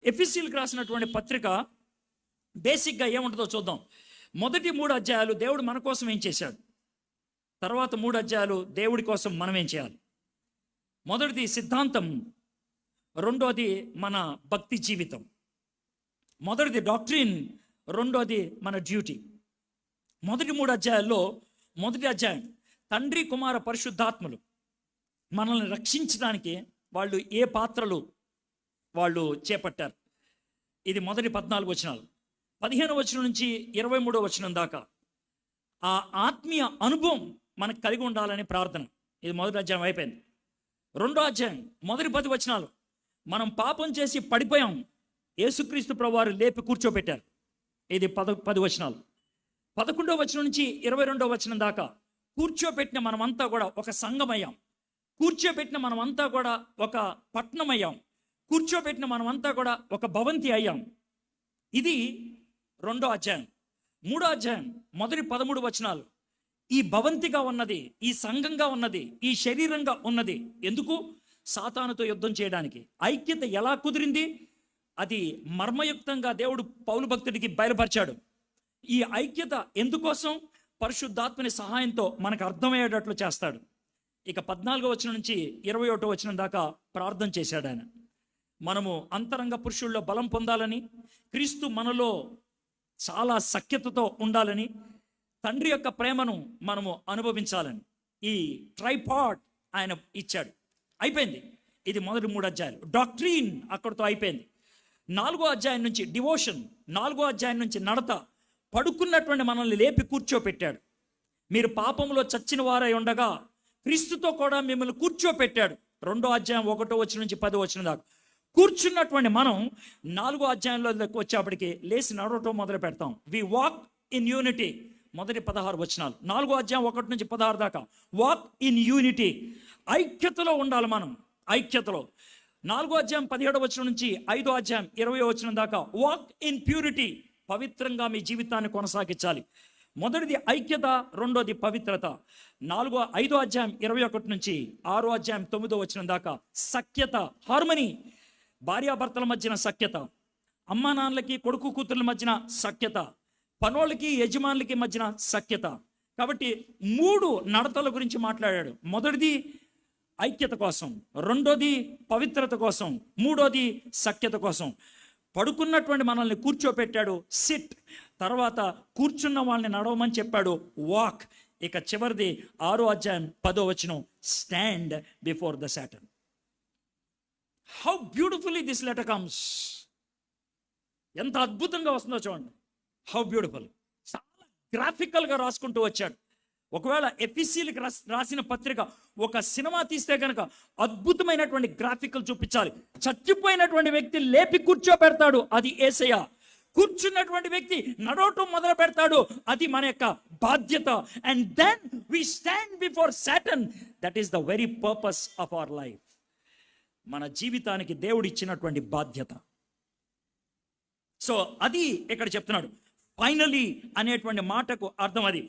ఎఫెసీయులకు రాసినటువంటి పత్రిక బేసిక్గా ఏముంటుందో చూద్దాం. మొదటి 3 అధ్యాయాలు దేవుడు మన కోసం ఏం చేశాడు, తర్వాత 3 అధ్యాయాలు దేవుడి కోసం మనం ఏం చేయాలి. మొదటిది సిద్ధాంతం, రెండోది మన భక్తి జీవితం. మొదటిది డాక్ట్రిన్, రెండోది మన డ్యూటీ. మొదటి 3 అధ్యాయాల్లో మొదటి అధ్యాయం తండ్రి కుమార పరిశుద్ధాత్మలు మనల్ని రక్షించడానికి వాళ్ళు ఏ పాత్రలు వాళ్ళు చేపట్టారు. ఇది మొదటి 14 వచనాలు. 15వ వచనం నుంచి 23వ వచనం దాకా ఆ ఆత్మీయ అనుభవం మనకు కలిగి ఉండాలని ప్రార్థన. ఇది మొదటి అధ్యాయం అయిపోయింది. రెండో అధ్యాయం మొదటి 10 వచనాలు మనం పాపం చేసి పడిపోయాం, యేసుక్రీస్తు ప్రభువారు లేపి కూర్చోబెట్టారు. ఇది 10 వచనాలు. 11వ వచనం నుంచి 22వ వచనం దాకా కూర్చోబెట్టిన మనమంతా కూడా ఒక సంఘమయ్యాం, కూర్చోబెట్టిన మనమంతా కూడా ఒక పట్టణం అయ్యాం, కూర్చోబెట్టిన మనమంతా కూడా ఒక భవంతి అయ్యాం. ఇది రెండో అధ్యాయం. 3వ అధ్యాయం మొదటి 13 వచనాలు ఈ భవంతిగా ఉన్నది, ఈ సంఘంగా ఉన్నది, ఈ శరీరంగా ఉన్నది ఎందుకు? సాతానుతో యుద్ధం చేయడానికి. ఐక్యత ఎలా కుదిరింది? అది మర్మయుక్తంగా దేవుడు పౌలు భక్తుడికి బయలుపరిచాడు. ఈ ఐక్యత ఎందుకోసం? పరిశుద్ధాత్మని సహాయంతో మనకు అర్థమయ్యేటట్లు చేస్తాడు. ఇక 14వ వచనం నుంచి 21వ వచనం దాకా ప్రార్థన చేశాడు ఆయన. మనము అంతరంగ పురుషుల్లో బలం పొందాలని, క్రీస్తు మనలో చాలా సఖ్యతతో ఉండాలని, తండ్రి యొక్క ప్రేమను మనము అనుభవించాలని ఈ ట్రైపాడ్ ఆయన ఇచ్చాడు. అయిపోయింది. ఇది మొదటి 3 అధ్యాయాలు. డాక్ట్రీన్ అక్కడితో అయిపోయింది. 4వ అధ్యాయం నుంచి డివోషన్, 4వ అధ్యాయం నుంచి నడత, పడుకున్నటువంటి మనల్ని లేపి కూర్చోపెట్టాడు. మీరు పాపంలో చచ్చిన వారై ఉండగా క్రీస్తుతో కూడా మిమ్మల్ని కూర్చోపెట్టాడు. 2వ అధ్యాయం 1వ వచనం నుంచి 10వ వచనం దాకా కూర్చున్నటువంటి మనం 4వ అధ్యాయంలో వచ్చేప్పటికి లేచి నడవటం మొదలు పెడతాం. We walk in unity. మొదటి 16 వచనాలు. 4వ అధ్యాయం 1 నుంచి 16 దాకా వాక్ ఇన్ యూనిటీ. ఐక్యతలో ఉండాలి మనం, ఐక్యతలో. 4వ అధ్యాయం 17వ వచనం నుంచి 5వ అధ్యాయం 20వ వచనం దాకా వాక్ ఇన్ ప్యూరిటీ. పవిత్రంగా మీ జీవితాన్ని కొనసాగించాలి. మొదటిది ఐక్యత, రెండోది పవిత్రత. 5వ అధ్యాయం 21 నుంచి 6వ అధ్యాయం 9వ వచనం దాకా సఖ్యత, హార్మనీ. భార్యాభర్తల మధ్యన సఖ్యత, అమ్మా నాన్నలకి కొడుకు కూతుర్ల మధ్యన సఖ్యత, పనోళ్ళకి యజమానులకి మధ్యన సఖ్యత. కాబట్టి 3 నడతల గురించి మాట్లాడాడు. మొదటిది ఐక్యత కోసం, రెండోది పవిత్రత కోసం, మూడోది సఖ్యత కోసం. పడుకున్నటువంటి మనల్ని కూర్చోపెట్టాడు, సిట్. తర్వాత కూర్చున్న వాళ్ళని నడవమని చెప్పాడు, వాక్. ఇక చివరిది 6వ అధ్యాయం 10వ వచనం, stand before the Satan. How beautifully this letter comes. ఎంత అద్భుతంగా వస్తుందో చూడండి. How beautiful. చాలా గ్రాఫికల్గా రాసుకుంటూ వచ్చాడు. ఒకవేళ ఎఫెసీయులకు రాసిన పత్రిక ఒక సినిమా తీస్తే కనుక అద్భుతమైనటువంటి గ్రాఫికల్ చూపించాలి. చచ్చిపోయినటువంటి వ్యక్తి లేపి కూర్చోబెడతాడు, అది యేసయ్య. కూర్చున్నటువంటి వ్యక్తి నడవటం మొదలు పెడతాడు, అది మన యొక్క బాధ్యత. And then we stand before Satan. That is the very purpose of our life. మన జీవితానికి దేవుడు ఇచ్చినటువంటి బాధ్యత. సో అది ఇక్కడ చెప్తున్నాడు. ఫైనలీ అనేటువంటి మాటకు అర్థం అది.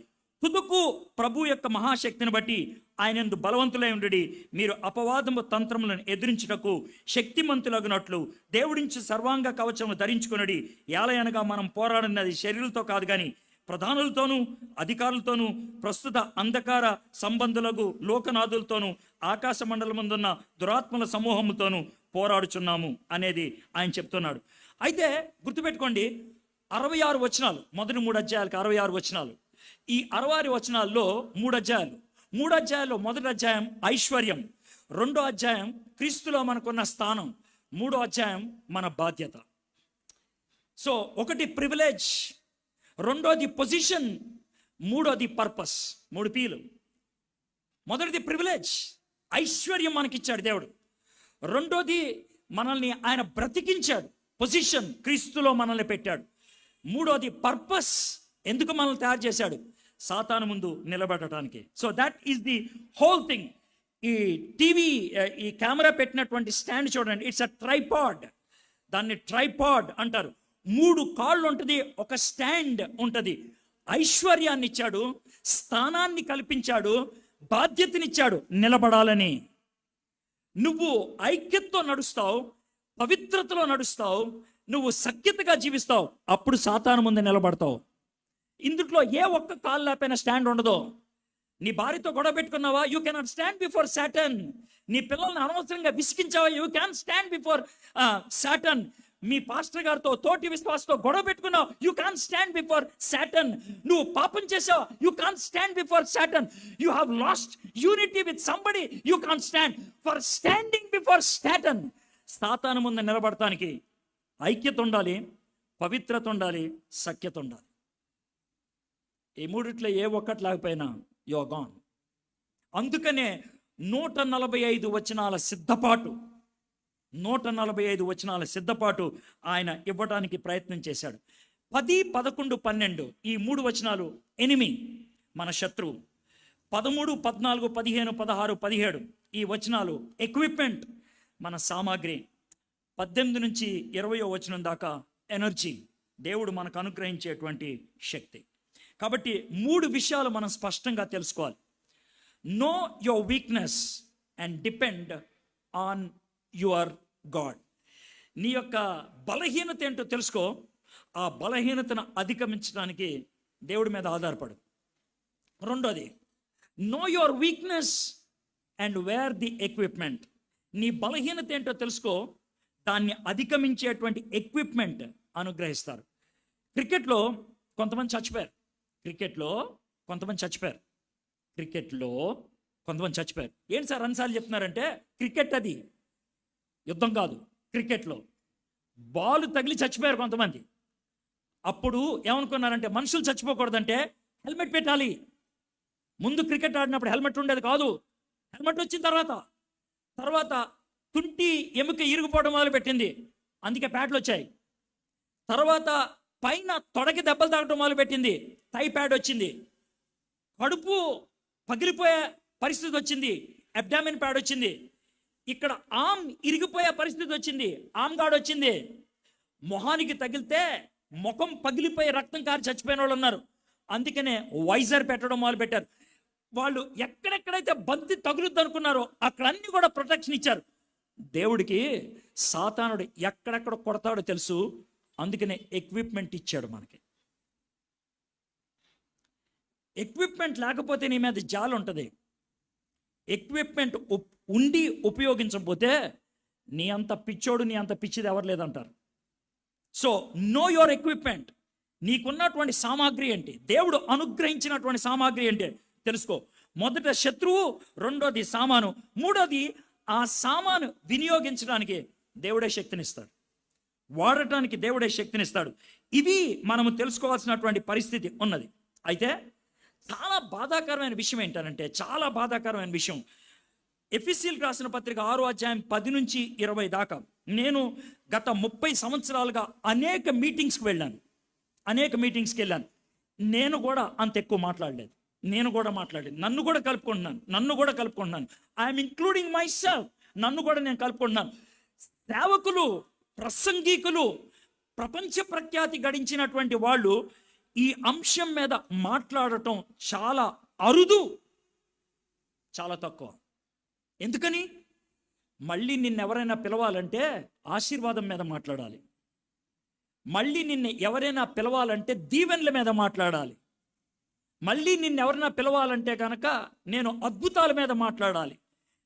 తుదుకు ప్రభు యొక్క మహాశక్తిని బట్టి ఆయనందు బలవంతులై ఉండి మీరు అపవాదము తంత్రములను ఎదిరించుటకు శక్తిమంతులగునట్లు దేవుడించి సర్వాంగ కవచము ధరించుకునడి. ఏలయనగా మనం పోరాడినది శరీరులతో కాదు కానీ ప్రధానులతోనూ అధికారులతోనూ ప్రస్తుత అంధకార సంబంధులకు లోకనాథులతోనూ ఆకాశ మండలముందున్న దురాత్మల సమూహముతోనూ పోరాడుచున్నాము అనేది ఆయన చెప్తున్నాడు. అయితే గుర్తుపెట్టుకోండి, 66 వచనాలు, మొదటి 3 అధ్యాయాలకు 66 వచనాలు. ఈ 66 వచనాల్లో 3 అధ్యాయాలు. 3 అధ్యాయాల్లో మొదటి అధ్యాయం ఐశ్వర్యం, 2వ అధ్యాయం క్రీస్తులో మనకున్న స్థానం, 3వ అధ్యాయం మన బాధ్యత. సో ఒకటి ప్రివిలేజ్, రెండోది పొజిషన్, మూడోది పర్పస్. 3 Pలు. మొదటిది ప్రివిలేజ్, ఐశ్వర్యం మనకిచ్చాడు దేవుడు. రెండోది మనల్ని ఆయన బ్రతికించాడు, పొజిషన్, క్రీస్తులో మనల్ని పెట్టాడు. మూడోది పర్పస్, ఎందుకు మనల్ని తయారు చేశాడు? సాతాను ముందు నిలబడటానికి. So that is the whole thing. ఈ టీవీ, ఈ కెమెరా పెట్టినటువంటి స్టాండ్ చూడండి, ఇట్స్ అ ట్రైపాడ్. దాన్ని ట్రైపాడ్ అంటారు. 3 కాళ్ళు ఉంటుంది, ఒక స్టాండ్ ఉంటుంది. ఐశ్వర్యాన్ని ఇచ్చాడు, స్థానాన్ని కల్పించాడు, బాధ్యతనిచ్చాడు నిలబడాలని. నువ్వు ఐక్యతతో నడుస్తావు, పవిత్రతలో నడుస్తావు, నువ్వు సఖ్యతగా జీవిస్తావు, అప్పుడు సాతాను ముందు నిలబడతావు. ఇందులో ఏ ఒక్క కాలు లేపైనా స్టాండ్ ఉండదు. నీ భార్యతో గొడవ పెట్టుకున్నావా, you cannot stand before Satan. నీ పిల్లల్ని అనవసరంగా విసిగించావా, you can stand before Satan. మీ పాస్టర్ గారితో, తోటి విశ్వాసతో గొడవ పెట్టుకున్నావు, you can stand before Satan. నువ్వు పాపం చేసావు, you can stand before Satan. You have lost unity with somebody, you can stand for standing before Satan. సాతాను ముందు నిలబడటానికి ఐక్యత ఉండాలి, పవిత్రత ఉండాలి, సఖ్యత ఉండాలి. ఈ మూడిట్లో ఏ ఒక్కటి లేకపోయినా యు ఆర్ గాన్. అందుకనే 145 వచనాల సిద్ధపాటు, 145 వచనాల సిద్ధపాటు ఆయన ఇవ్వడానికి ప్రయత్నం చేశాడు. 10, 11, 12 ఈ 3 వచనాలు ఎనిమి, మన శత్రువు. 13, 14, 15, 16, 17 ఈ వచనాలు ఎక్విప్మెంట్, మన సామాగ్రి. 18 నుంచి 20వ వచనం దాకా ఎనర్జీ, దేవుడు మనకు అనుగ్రహించేటువంటి శక్తి. కాబట్టి 3 విషయాలు మనం స్పష్టంగా తెలుసుకోవాలి. Know your weakness and depend on your God. నీ యొక్క బలహీనత ఏంటో తెలుసుకో, ఆ బలహీనతను అధిగమించడానికి దేవుడి మీద ఆధారపడు. రెండోది, know your weakness and wear the equipment. నీ బలహీనత ఏంటో తెలుసుకో, దాన్ని అధిగమించేటువంటి ఎక్విప్మెంట్ అనుగ్రహిస్తారు. క్రికెట్లో కొంతమంది చచ్చిపోయారు, క్రికెట్లో కొంతమంది చచ్చిపోయారు. ఏంటి సార్ అన్నిసార్లు చెప్తున్నారంటే, క్రికెట్ అది యుద్ధం కాదు. క్రికెట్లో బాల్ తగిలి చచ్చిపోయారు కొంతమంది. అప్పుడు ఏమనుకున్నారంటే, మనుషులు చచ్చిపోకూడదంటే హెల్మెట్ పెట్టాలి. ముందు క్రికెట్ ఆడినప్పుడు హెల్మెట్ ఉండేది కాదు. హెల్మెట్ వచ్చిన తర్వాత తుంటి ఎముక ఇరిగిపోవడం మొదలు పెట్టింది, అందుకే ప్యాడ్లు వచ్చాయి. తర్వాత పైన తొడకి దెబ్బలు తాగడం మొదలు పెట్టింది, టై ప్యాడ్ వచ్చింది. కడుపు పగిలిపోయే పరిస్థితి వచ్చింది, అబ్డామిన్ ప్యాడ్ వచ్చింది. ఇక్కడ ఆమ్ ఇరిగిపోయే పరిస్థితి వచ్చింది, ఆమ్ గార్డ్ వచ్చింది. మొహానికి తగిలితే ముఖం పగిలిపోయి రక్తం కారి చచ్చిపోయిన వాళ్ళు ఉన్నారు, అందుకనే వైజర్ పెట్టడం మొదలు పెట్టారు. వాళ్ళు ఎక్కడెక్కడైతే బంతి తగులుద్ది అనుకున్నారో అక్కడ అన్ని కూడా ప్రొటెక్షన్ ఇచ్చారు. దేవుడికి సాతానుడు ఎక్కడెక్కడ కొడతాడో తెలుసు, అందుకనే ఎక్విప్మెంట్ ఇచ్చాడు మనకి. ఎక్విప్మెంట్ లేకపోతే నీ మీద జాలి ఉంటుంది. ఎక్విప్మెంట్ ఉండి ఉపయోగించకపోతే నీ అంత పిచ్చోడు, నీ అంత పిచ్చిది ఎవరు లేదంటారు. So know your equipment. నీకున్నటువంటి సామాగ్రి ఏంటి, దేవుడు అనుగ్రహించినటువంటి సామాగ్రి ఏంటి తెలుసుకో. మొదట శత్రువు, రెండోది సామాను, మూడోది ఆ సామాను వినియోగించడానికి దేవుడే శక్తినిస్తాడు, వాడటానికి దేవుడే శక్తినిస్తాడు. ఇవి మనము తెలుసుకోవాల్సినటువంటి పరిస్థితి ఉన్నది. అయితే చాలా బాధాకరమైన విషయం ఏంటంటే, చాలా బాధాకరమైన విషయం, ఎఫెసీయులకు రాసిన పత్రిక 6వ అధ్యాయం 10 నుంచి 20 దాకా నేను గత 30 సంవత్సరాలుగా అనేక మీటింగ్స్కి వెళ్ళాను. నేను కూడా అంత ఎక్కువ మాట్లాడలేదు, నన్ను కూడా కలుపుకుంటున్నాను. ఐఎమ్ ఇంక్లూడింగ్ మై సెల్ఫ్, నన్ను కూడా నేను కలుపుకుంటున్నాను. సేవకులు, ప్రసంగికులు, ప్రపంచ ప్రఖ్యాతి గడించినటువంటి వాళ్ళు ఈ అంశం మీద మాట్లాడటం చాలా అరుదు, చాలా తక్కువ. ఎందుకని? మళ్ళీ నిన్నెవరైనా పిలవాలంటే ఆశీర్వాదం మీద మాట్లాడాలి, మళ్ళీ నిన్ను ఎవరైనా పిలవాలంటే దీవెనల మీద మాట్లాడాలి, మళ్ళీ నిన్నెవరైనా పిలవాలంటే కనుక నేను అద్భుతాల మీద మాట్లాడాలి.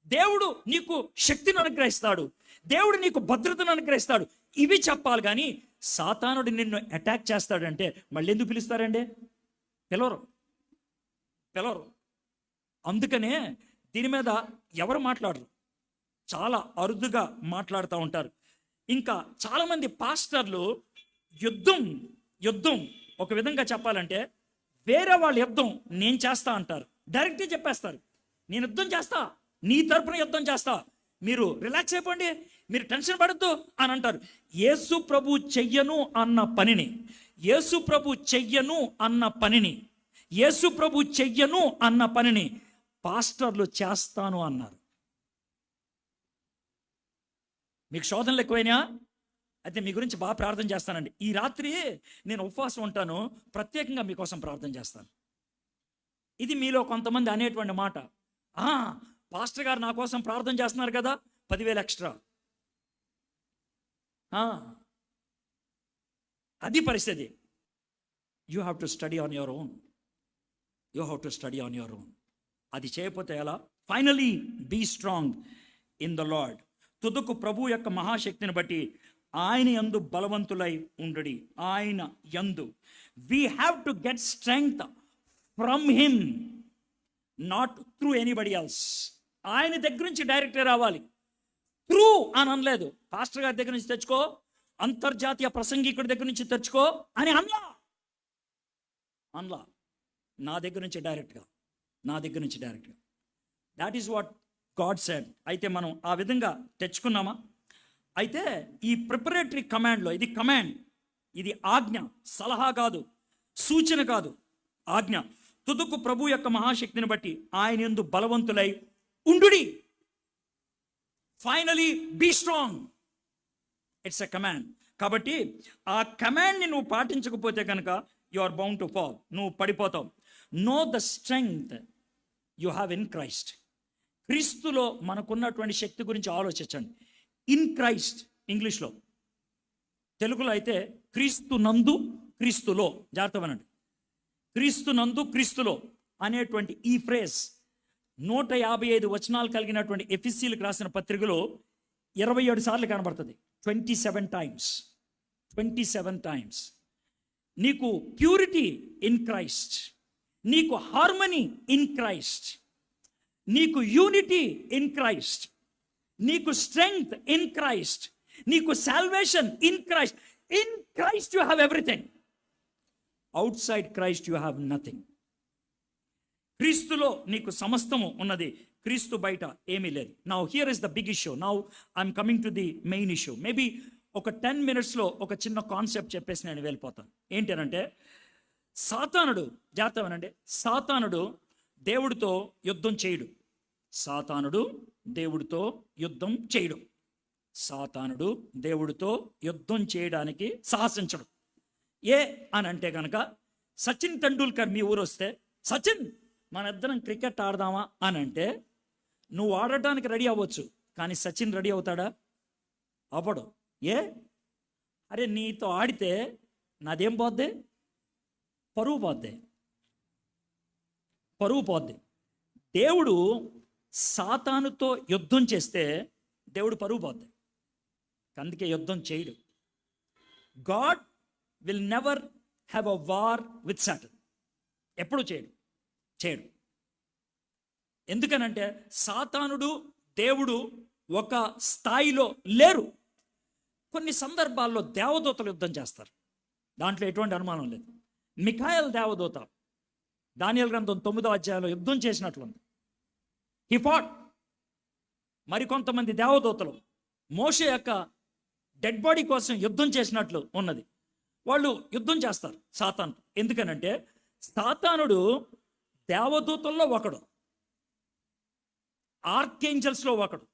దేవుడు నీకు శక్తిని అనుగ్రహిస్తాడు, దేవుడు నీకు భద్రతను అనుగ్రహిస్తాడు, ఇవి చెప్పాలి. కానీ సాతానుడు నిన్ను అటాక్ చేస్తాడంటే మళ్ళీ ఎందుకు పిలుస్తారండి? పిలవరు. అందుకనే దీని మీద ఎవరు మాట్లాడరు, చాలా అరుదుగా మాట్లాడుతూ ఉంటారు. ఇంకా చాలామంది పాస్టర్లు యుద్ధం ఒక విధంగా చెప్పాలంటే, వేరే వాళ్ళ యుద్ధం నేను చేస్తా అంటారు, డైరెక్ట్గా చెప్పేస్తారు, నేను యుద్ధం చేస్తా, నీ తరపున యుద్ధం చేస్తా, మీరు రిలాక్స్ అయిపోండి, మీరు టెన్షన్ పడద్దు అని అంటారు. యేసు ప్రభు చెయ్యను అన్న పనిని పాస్టర్లు చేస్తాను అన్నారు. మీకు శోధనలు ఎక్కువైనా అయితే మీ గురించి బాగా ప్రార్థన చేస్తానండి. ఈ రాత్రి నేను ఉపవాసం ఉంటాను, ప్రత్యేకంగా మీకోసం ప్రార్థన చేస్తాను. ఇది మీలో కొంతమంది అనేటువంటి మాట, పాస్టర్ గారు నా కోసం ప్రార్థన చేస్తున్నారు కదా, 10,000 ఎక్స్ట్రా. అది పరిస్థితి. You have to study on your own. You have to study on your own. అది చేయకపోతే ఎలా? Finally be strong in the Lord. తుదకు ప్రభు యొక్క మహాశక్తిని బట్టి ఆయన యందు బలవంతులై ఉండడి. ఆయన యందు we have to get strength from him, not through anybody else. ఆయన దగ్గర నుంచి డైరెక్ట్గా రావాలి. త్రూ అని అనలేదు. పాస్టర్ గారి దగ్గర నుంచి తెచ్చుకో, అంతర్జాతీయ ప్రసంగికుడి దగ్గర నుంచి తెచ్చుకో అని అనలా. నా దగ్గర నుంచి డైరెక్ట్గా, నా దగ్గర నుంచి డైరెక్ట్గా. That is what God said. అయితే మనం ఆ విధంగా తెచ్చుకున్నామా? అయితే ఈ ప్రిపరేటరీ కమాండ్లో, ఇది కమాండ్, ఇది ఆజ్ఞ, సలహా కాదు, సూచన కాదు, ఆజ్ఞ. తుదకు ప్రభు యొక్క మహాశక్తిని బట్టి ఆయన యందు బలవంతులై ఉండుడి. Finally be strong. It's a command. కాబట్టి ఆ కమాండ్ని నువ్వు పాటించకపోతే కనుక you are bound to fall. నువ్వు పడిపోతావు. Know the strength you have in Christ. క్రీస్తులో మనకున్నటువంటి శక్తి గురించి ఆలోచించండి. ఇన్ క్రైస్ట్ ఇంగ్లీష్లో, తెలుగులో అయితే క్రీస్తు నందు క్రీస్తులో. జాగ్రత్త వినండి. క్రీస్తు నందు క్రీస్తులో అనేటువంటి ఈ ఫ్రేజ్ 155 వచనాలు కలిగినటువంటి ఎఫెసీయులకు రాసిన పత్రికలో 27 సార్లు కనబడుతుంది. 27 టైమ్స్. 27 టైమ్స్. నీకు ప్యూరిటీ ఇన్ క్రైస్ట్, నీకు హార్మనీ ఇన్ క్రైస్ట్, నీకు యూనిటీ ఇన్ క్రైస్ట్, నీకు స్ట్రెంగ్త్ ఇన్ క్రైస్ట్, నీకు salvation in Christ. In Christ you have everything. Outside Christ you have nothing. క్రీస్తులో నీకు సమస్తము ఉన్నది, క్రీస్తు బయట ఏమీ లేదు. Now here is the big issue. Now I'm coming to the main issue. Maybe ఒక 10 minutesలో ఒక చిన్న కాన్సెప్ట్ చెప్పేసి నేను వెళ్ళిపోతాను. ఏంటనంటే, సాతానుడు, జాగ్రత్త వినండి, సాతానుడు దేవుడితో యుద్ధం చేయడు. సాతానుడు దేవుడితో యుద్ధం చేయడు. సాతానుడు దేవుడితో యుద్ధం చేయడానికి సాహసించడు. ఏ అని అంటే కనుక, సచిన్ టెండూల్కర్ మీ ఊరు వస్తే, సచిన్ మన ఇద్దరం క్రికెట్ ఆడదామా అని అంటే, నువ్వు ఆడటానికి రెడీ అవ్వచ్చు, కానీ సచిన్ రెడీ అవుతాడా? అవ్వడు. ఏ? అరే నీతో ఆడితే నాదేం పోద్ది? పరువు పోద్ది. పరువు పోద్ది. దేవుడు సాతానుతో యుద్ధం చేస్తే దేవుడు పరువు పోద్ది. అందుకే యుద్ధం చేయడు. God will never have a war with Satan. ఎప్పుడు చేయడు. ఎందుకనంటే సాతానుడు దేవుడు ఒక స్థాయిలో లేరు. కొన్ని సందర్భాల్లో దేవదూతలు యుద్ధం చేస్తారు, దాంట్లో ఎటువంటి అనుమానం లేదు. మిఖాయేల్ దేవదూత దానియేలు గ్రంథం 9వ అధ్యాయంలో యుద్ధం చేసినట్లుంది. హి ఫాట్. మరికొంతమంది దేవదూతలు మోషే యొక్క డెడ్ బాడీ కోసం యుద్ధం చేసినట్లు ఉన్నది. వాళ్ళు యుద్ధం చేస్తారు సాతాను. ఎందుకనంటే సాతానుడు దేవదూతల్లో ఒకడు, ఆర్కేంజల్స్లో ఒకడు.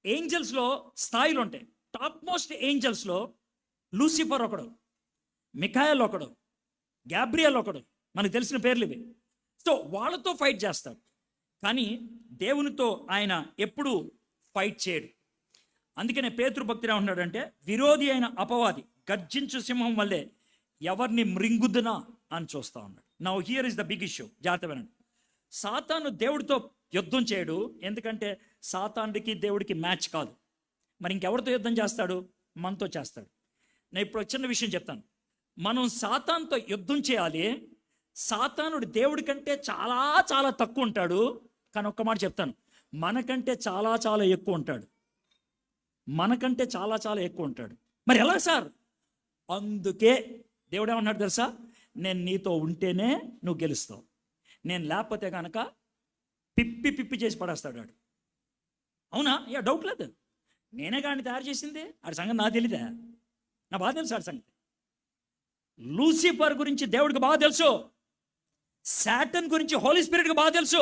ఏంజల్స్లో స్థాయిలు ఉంటాయి. టాప్ మోస్ట్ ఏంజల్స్లో లూసిఫర్ ఒకడు, మిఖాయేల్ ఒకడు, గ్యాబ్రియల్ ఒకడు. మనకు తెలిసిన పేర్లు ఇవి. సో వాళ్ళతో ఫైట్ చేస్తాడు, కానీ దేవునితో ఆయన ఎప్పుడు ఫైట్ చేయడు. అందుకనే పేతురు భక్తిరా ఉన్నాడంటే, విరోధి అయిన అపవాది గర్జించు సింహం వల్లే ఎవరిని మృంగుదునా అని చూస్తా ఉన్నాడు. Now here is the big issue. జాగ్రత్త వినండి. సాతాను దేవుడితో యుద్ధం చేయడు, ఎందుకంటే సాతానుడికి దేవుడికి మ్యాచ్ కాదు. మరి ఇంకెవరితో యుద్ధం చేస్తాడు? మనతో చేస్తాడు. నేను ఇప్పుడు చిన్న విషయం చెప్తాను. మనం సాతానుతో యుద్ధం చేయాలి. సాతానుడు దేవుడి కంటే చాలా చాలా తక్కువ ఉంటాడు, కానీ ఒక్క మాట చెప్తాను, మనకంటే చాలా చాలా ఎక్కువ ఉంటాడు. మనకంటే చాలా చాలా ఎక్కువ ఉంటాడు. మరి ఎలా సార్? అందుకే దేవుడు ఏమన్నాడు తెలుసా? నేను నీతో ఉంటేనే నువ్వు గెలుస్తావు, నేను లేకపోతే కనుక పిప్పి చేసి పడేస్తాడు వాడు. అవునా? డౌట్ లేదు. నేనే కానీ తయారు చేసింది. ఆడి సంగతి నాకు తెలీదా? నా బాగా తెలుసు ఆడి సంగతి. లూసిఫర్ గురించి దేవుడికి బాగా తెలుసు. సాటన్ గురించి హోలీ స్పిరిట్కి బాగా తెలుసు.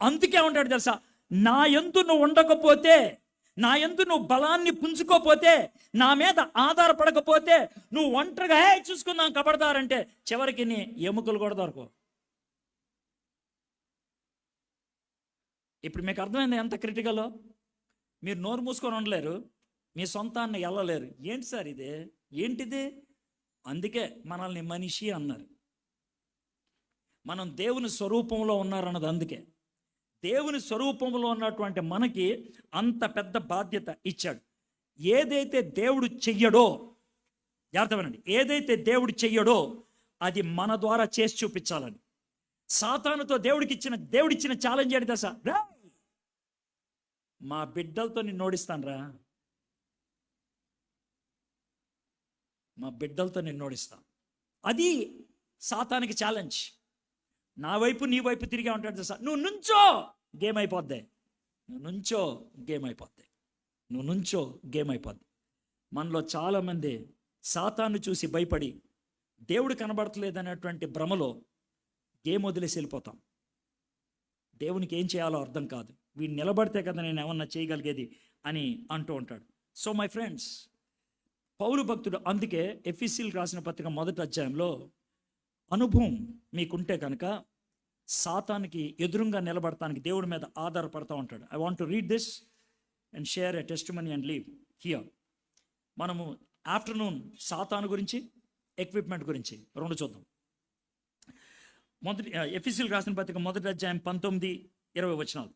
అందుకే ఉంటాడు తెలుసా, నా యందు నువ్వు ఉండకపోతే, నా యందు నువ్వు బలాన్ని పుంజుకోపోతే, నా మీద ఆధారపడకపోతే, నువ్వు ఒంటరిగా చూసుకుందాం కబడతారంటే చివరికి నీ ఎముకలు కూడా దొరకవు. ఇప్పుడు మీకు అర్థమైంది ఎంత క్రిటికలో? మీరు నోరు మూసుకొని ఉండలేరు, మీ సొంతాన్ని వెళ్ళలేరు. ఏంటి సార్ ఇదే, ఏంటిది? అందుకే మనల్ని మనిషి అన్నారు. మనం దేవుని స్వరూపంలో ఉన్నారన్నది అందుకే. దేవుని స్వరూపంలో ఉన్నటువంటి మనకి అంత పెద్ద బాధ్యత ఇచ్చాడు. ఏదైతే దేవుడు చెయ్యడో, జాగ్రత్తగానండి, ఏదైతే దేవుడు చెయ్యడో అది మన ద్వారా చేసి చూపించాలని. సాతానుతో దేవుడిచ్చిన ఛాలెంజ్ ఏంటి దశ? మా బిడ్డలతో నిన్ను ఓడిస్తానురా, మా బిడ్డలతో నిన్ను ఓడిస్తాను. అది సాతానికి ఛాలెంజ్. నా వైపు నీ వైపు తిరిగా ఉంటాడు దశ. నువ్వు నుంచో గేమ్ అయిపోద్ది, నువ్వు నుంచో గేమ్ అయిపోద్ది, నువ్వు నుంచో గేమ్ అయిపోద్ది. మనలో చాలామంది సాతాను చూసి భయపడి దేవుడు కనబడట్లేదనేటువంటి భ్రమలో గేమ్ వదిలేసి వెళ్ళిపోతాం. దేవునికి ఏం చేయాలో అర్థం కాదు. వీడు నిలబడితే కదా నేను ఏమన్నా చేయగలిగేది అని అంటూ ఉంటాడు. సో మై ఫ్రెండ్స్, పౌలు భక్తుడు అందుకే ఎఫెసీయులకు రాసిన పత్రిక 1వ అధ్యాయంలో అనుభవం మీకుంటే కనుక సాతానికి ఎదురుగా నిలబడటానికి దేవుడి మీద ఆధారపడతా ఉంటాడు. I want to read this and share a testimony and leave here. మనము ఆఫ్టర్నూన్ సాతాను గురించి, ఎక్విప్మెంట్ గురించి రెండు చూద్దాం. ఎఫెసీయులకు రాసిన పత్రిక 1వ అధ్యాయం 19-20 వచనాలు.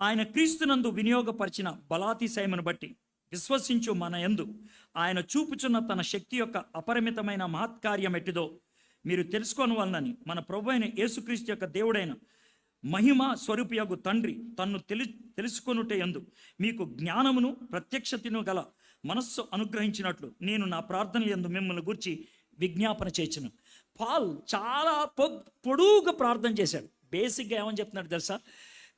ఆయన క్రీస్తునందు వినియోగపరిచిన బలాతిశయమును బట్టి విశ్వసించు మన యందు ఆయన చూపుచున్న తన శక్తి యొక్క అపరిమితమైన మహత్కార్యం ఎట్టిదో మీరు తెలుసుకొని వలనని మన ప్రభువైన యేసుక్రీస్తు యొక్క దేవుడైన మహిమ స్వరూపియగు తండ్రి తన్ను తెలుసుకొనుటే యందు మీకు జ్ఞానమును ప్రత్యక్షతను గల మనస్సు అనుగ్రహించినట్లు నేను నా ప్రార్థనల యందు మిమ్మల్ని గురించి విజ్ఞాపన చేయించును. పాల్ చాలా పొడుగుగా ప్రార్థన చేశాడు. బేసిక్గా ఏమని చెప్తున్నాడు తెలుసా?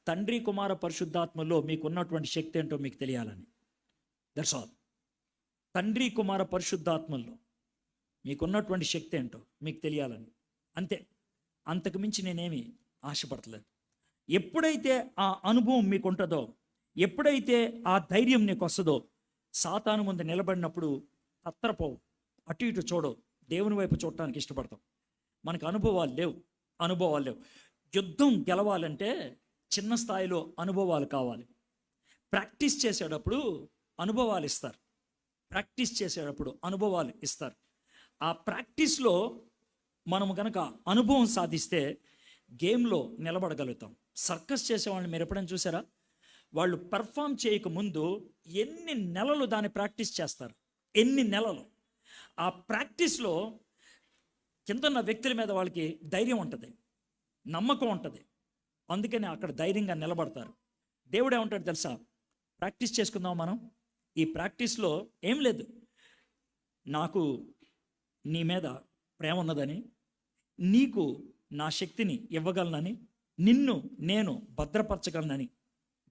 తండ్రి కుమార పరిశుద్ధాత్మలో మీకు ఉన్నటువంటి శక్తి ఏంటో మీకు తెలియాలని. That's all. తండ్రి కుమార పరిశుద్ధాత్మల్లో మీకున్నటువంటి శక్తి ఏంటో మీకు తెలియాలని, అంతే. అంతకు మించి నేనేమి ఆశపడతలేదు. ఎప్పుడైతే ఆ అనుభవం మీకు ఉంటుందో, ఎప్పుడైతే ఆ ధైర్యం నీకు వస్తుందో, సాతాను ముందు నిలబడినప్పుడు తత్తరపోవు, అటు ఇటు చూడవు, దేవుని వైపు చూడటానికి ఇష్టపడతాం. మనకు అనుభవాలు లేవు. యుద్ధం గెలవాలంటే చిన్న స్థాయిలో అనుభవాలు కావాలి. ప్రాక్టీస్ చేసేటప్పుడు అనుభవాలు ఇస్తారు. ఆ ప్రాక్టీస్లో మనము కనుక అనుభవం సాధిస్తే గేమ్లో నిలబడగలుగుతాం. సర్కస్ చేసేవాళ్ళని మీరు ఎప్పుడైనా చూసారా? వాళ్ళు పర్ఫామ్ చేయకముందు ఎన్ని నెలలు దాన్ని ప్రాక్టీస్ చేస్తారు, ఎన్ని నెలలు. ఆ ప్రాక్టీస్లో కిందన్న వ్యక్తుల మీద వాళ్ళకి ధైర్యం ఉంటుంది, నమ్మకం ఉంటుంది. అందుకని అక్కడ ధైర్యంగా నిలబడతారు. దేవుడు ఏమంటాడు తెలుసా? ప్రాక్టీస్ చేసుకుందాం మనం. ఈ ప్రాక్టీస్లో ఏం లేదు, నాకు నీ మీద ప్రేమ ఉన్నదని, నీకు నా శక్తిని ఇవ్వగలనని, నిన్ను నేను భద్రపరచగలనని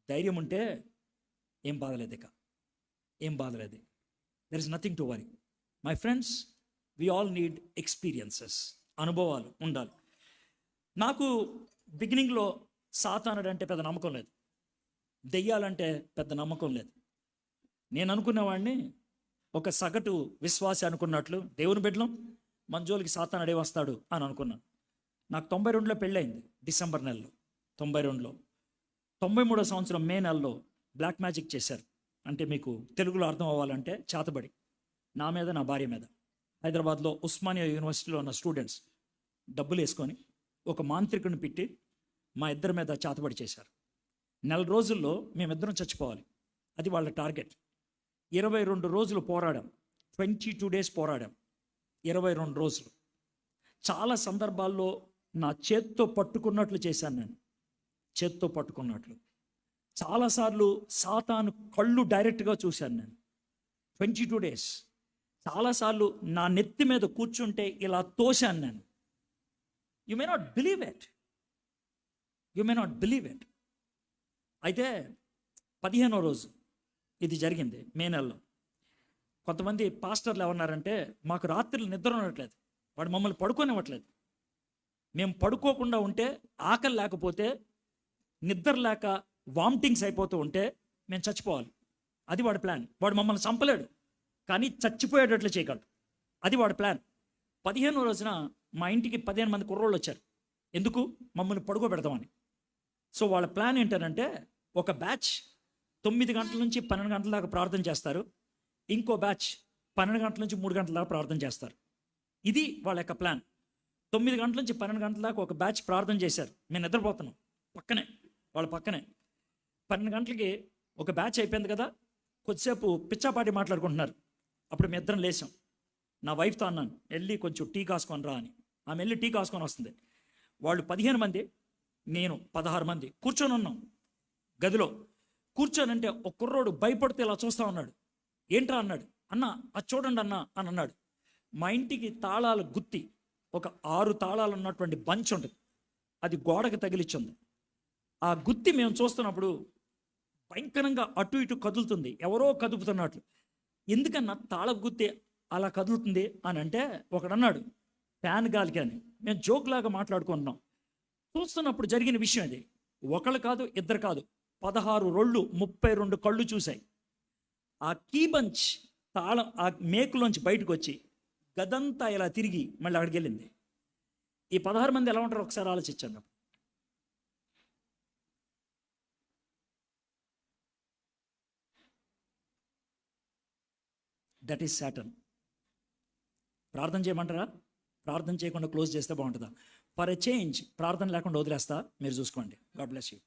ధైర్యం ఉంటే ఏం బాధలేదు. There is nothing to worry. My friends, we all need experiences. అనుభవాలు ఉండాలి. నాకు బిగినింగ్లో సాతానుడు అంటే పెద్ద నమ్మకం లేదు, దెయ్యాలంటే పెద్ద నమ్మకం లేదు. నేను అనుకునేవాడిని ఒక సగటు విశ్వాసి అనుకున్నట్లు, దేవుని బిడ్డలం మన జోలికి సాతానుడే వస్తాడు అని అనుకున్నాను. నాకు 92లో పెళ్ళయింది, డిసెంబర్ నెలలో 92లో. 93వ సంవత్సరం మే నెలలో బ్లాక్ మ్యాజిక్ చేశారు. అంటే మీకు తెలుగులో అర్థం అవ్వాలంటే చేతబడి, నా మీద, నా భార్య మీద. హైదరాబాద్లో ఉస్మానియా యూనివర్సిటీలో ఉన్న స్టూడెంట్స్ డబ్బులు వేసుకొని ఒక మాంత్రికుని పెట్టి మా ఇద్దరి మీద చేతబడి చేశారు. 4 రోజుల్లో మేమిద్దరం చచ్చిపోవాలి, అది వాళ్ళ టార్గెట్. 22 రోజులు పోరాడాం, 22 days పోరాడాం, 22 రోజులు. చాలా సందర్భాల్లో నా చేత్తో పట్టుకున్నట్లు చేశాను నేను, చేత్తో పట్టుకున్నట్లు. చాలాసార్లు సాతాను కళ్ళు డైరెక్ట్గా చూశాను నేను, 22 days. చాలాసార్లు నా నెత్తి మీద కూర్చుంటే ఇలా తోశాను నేను. You may not believe it. అయితే 15వ రోజు ఇది జరిగింది, మే నెలలో. కొంతమంది పాస్టర్లు ఏమన్నారంటే, మాకు రాత్రులు నిద్ర ఉండట్లేదు, వాడు మమ్మల్ని పడుకోనివ్వట్లేదు. మేము పడుకోకుండా ఉంటే, ఆకలి లేకపోతే, నిద్ర లేక వామిటింగ్స్ అయిపోతూ ఉంటే మేము చచ్చిపోవాలి. అది వాడి ప్లాన్. వాడు మమ్మల్ని చంపలేడు, కానీ చచ్చిపోయేటట్లు చేయగలడు. అది వాడి ప్లాన్. 15వ రోజున మా ఇంటికి 15 మంది కుర్రోళ్ళు వచ్చారు. ఎందుకు? మమ్మల్ని పడుకోబెడతామని. సో వాళ్ళ ప్లాన్ ఏంటంటే, ఒక బ్యాచ్ 9 గంటల నుంచి 12 గంటల దాకా ప్రార్థన చేస్తారు, ఇంకో బ్యాచ్ 12 గంటల నుంచి 3 గంటల దాకా ప్రార్థన చేస్తారు. ఇది వాళ్ళ యొక్క ప్లాన్. 9 గంటల నుంచి 12 గంటల దాకా ఒక బ్యాచ్ ప్రార్థన చేశారు. మేము నిద్రపోతున్నాం పక్కనే, వాళ్ళ పక్కనే. 12 గంటలకి ఒక బ్యాచ్ అయిపోయింది కదా, కొద్దిసేపు పిచ్చాపాటి మాట్లాడుకుంటున్నారు. అప్పుడు మేము ఇద్దరం లేచాం. నా వైఫ్తో అన్నాను, వెళ్ళి కొంచెం టీ కాసుకొని రా అని. ఆమె వెళ్ళి టీ కాసుకొని వస్తుంది. వాళ్ళు 15 మంది, నేను 16 మంది కూర్చొని ఉన్నాం గదిలో. కూర్చొనంటే ఒక కుర్రోడు భయపడితే ఇలా చూస్తూ ఉన్నాడు. ఏంట్రా అన్నాడు. అన్న అది చూడండి అన్న అని అన్నాడు. మా ఇంటికి తాళాలు గుత్తి ఒక 6 తాళాలు ఉన్నటువంటి బంచ్ ఉంటుంది, అది గోడకు తగిలిచ్చింది. ఆ గుత్తి మేము చూస్తున్నప్పుడు భయంకరంగా అటు ఇటు కదులుతుంది, ఎవరో కదుపుతున్నట్లు. ఎందుకన్నా తాళపు గుత్తి అలా కదులుతుంది అని అంటే ఒకడన్నాడు, ఫ్యాన్ గాలికి అని. మేము జోక్లాగా మాట్లాడుకుంటున్నాం. చూస్తున్నప్పుడు జరిగిన విషయం అది. ఒకళ్ళు కాదు, ఇద్దరు కాదు, 16 రోళ్ళు, 32 కళ్ళు చూశాయి. ఆ కీ బంచ్ తాళం ఆ మేకులోంచి బయటకు వచ్చి గదంతా ఇలా తిరిగి మళ్ళీ అక్కడికి వెళ్ళింది. ఈ 16 మంది ఎలా ఉంటారో ఒకసారి ఆలోచించండి. That is Satan. ప్రార్థన చేయమంటారా? ప్రార్థన చేయకుండా క్లోజ్ చేస్తే బాగుంటుందా? ఫర్ ఎ చేంజ్ ప్రార్థన లేకుండా వదిలేస్తా, మీరు చూసుకోండి. God bless you.